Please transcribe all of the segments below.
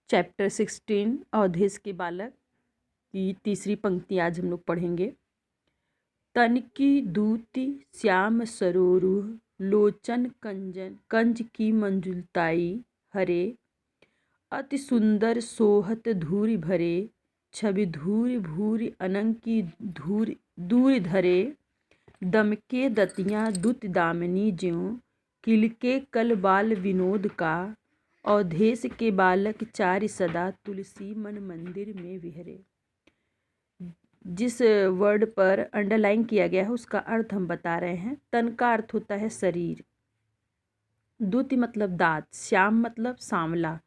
Chapter 16 Awadhesh के बालक की तीसरी पंक्ति आज हम लोग पढ़ेंगे। तन की दूती श्याम सरोरुह, लोचन कंज की मंजुलताई हरे। अति सुंदर सोहत धूरि भरे, छवि धूरि भूरि अनंग की दूरि धरे। दमके दतियाँ दुत दामिनी ज्यों, किलके कल बाल विनोद का। अवधेश के बालक चारि सदा, तुलसी मन मंदिर में विहरे। जिस वर्ड पर अंडरलाइन किया गया है उसका अर्थ हम बता रहे हैं। तन का अर्थ होता है शरीर, दूति मतलब दांत, श्याम मतलब सांवला,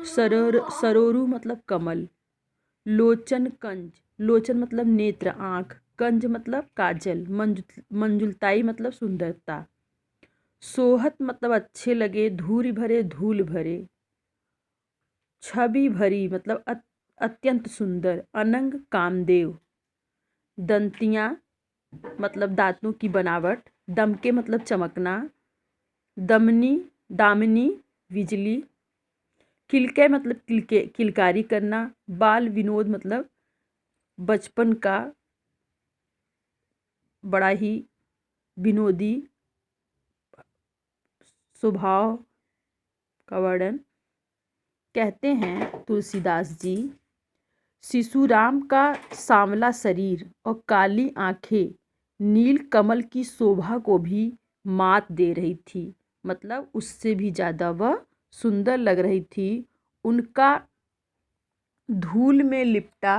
सरोरु मतलब कमल, लोचन कंज, लोचन मतलब नेत्र आँख, कंज मतलब काजल, मंजुलताई मतलब सुंदरता, सोहत मतलब अच्छे लगे, धूरि भरे धूल भरे, छवि भरी मतलब अत्यंत सुंदर, अनंग कामदेव, दंतियाँ मतलब दांतों की बनावट, दमके मतलब चमकना, दामिनी बिजली, किलके मतलब किलकारी करना, बाल विनोद मतलब बचपन का बड़ा ही विनोदी स्वभाव का वर्णन। कहते हैं तुलसीदास जी, शिशुराम का सांवला शरीर और काली आंखें नील कमल की शोभा को भी मात दे रही थी, मतलब उससे भी ज़्यादा वह सुंदर लग रही थी। उनका धूल में लिपटा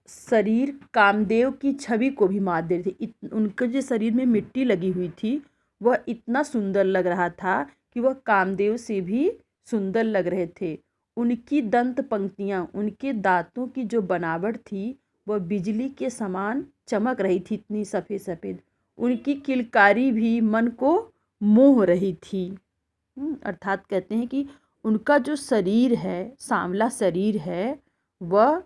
शरीर कामदेव की छवि को भी मात दे रही थी। उनके जो शरीर में मिट्टी लगी हुई थी वह इतना सुंदर लग रहा था कि वह कामदेव से भी सुंदर लग रहे थे। उनकी दंत पंक्तियाँ, उनके दांतों की जो बनावट थी वह बिजली के समान चमक रही थी, इतनी सफ़ेद सफ़ेद। उनकी किलकारी भी मन को मोह रही थी। अर्थात कहते हैं कि उनका जो शरीर है, सांवला शरीर है, वह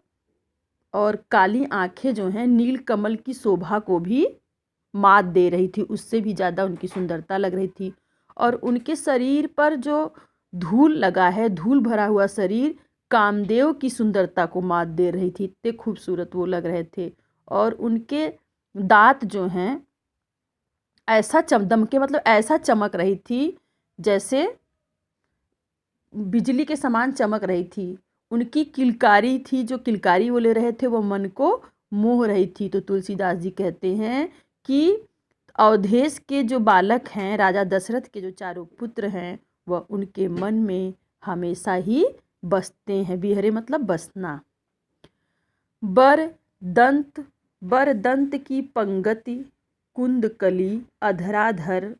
और काली आंखें जो हैं नील कमल की शोभा को भी मात दे रही थी, उससे भी ज़्यादा उनकी सुंदरता लग रही थी। और उनके शरीर पर जो धूल लगा है, धूल भरा हुआ शरीर कामदेव की सुंदरता को मात दे रही थी, इतने खूबसूरत वो लग रहे थे। और उनके दांत जो हैं ऐसा दमके मतलब ऐसा चमक रही थी जैसे बिजली के समान चमक रही थी। उनकी किलकारी थी, जो किलकारी वो ले रहे थे वो मन को मोह रही थी। तो तुलसीदास जी कहते हैं कि अवधेश के जो बालक हैं, राजा दशरथ के जो चारों पुत्र हैं, वह उनके मन में हमेशा ही बसते हैं। बिहरे मतलब बसना। बर दंत की पंगति, कुंदकली अधराधर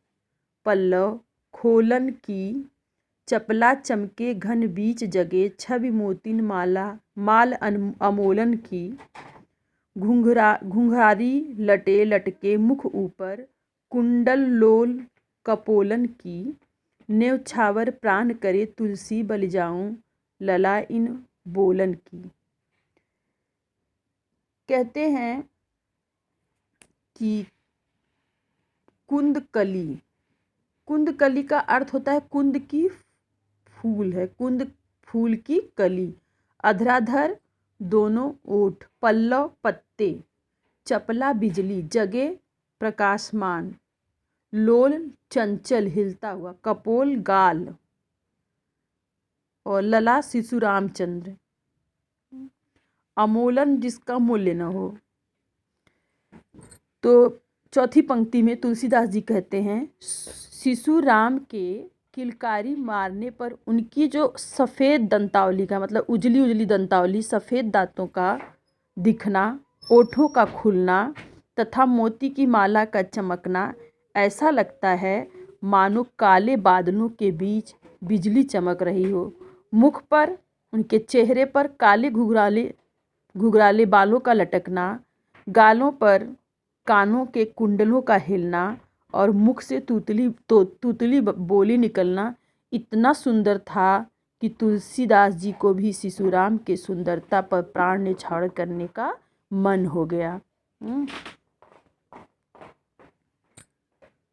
पल्लव, खोलन की चपला चमके घन बीच जगे, छवि मोतिन माल अमोलन की, घुंघरारी लटे लटके मुख ऊपर, कुंडल लोल कपोलन की, न्यौछावर प्राण करे तुलसी बलि जाऊं, लला इन बोलन की। कहते हैं कि कुंदकली का अर्थ होता है कुंद की फूल है, कुंद फूल की कली, अधराधर दोनों ओठ, पल्लव पत्ते, चपला बिजली, जगे प्रकाशमान, लोल चंचल हिलता हुआ, कपोल गाल और लला शिशु रामचंद्र, अमोलन जिसका मूल्य न हो। तो चौथी पंक्ति में तुलसीदास जी कहते हैं, शिशु राम के किलकारी मारने पर उनकी जो सफ़ेद दंतावली का मतलब उजली दंतावली, सफ़ेद दांतों का दिखना, ओठों का खुलना तथा मोती की माला का चमकना, ऐसा लगता है मानो काले बादलों के बीच बिजली चमक रही हो। मुख पर, उनके चेहरे पर काले घुघराले बालों का लटकना, गालों पर कानों के कुंडलों का हिलना और मुख से तूतली बोली निकलना इतना सुंदर था कि तुलसीदास जी को भी शिशुराम के सुंदरता पर प्राण न्यौछावर करने का मन हो गया।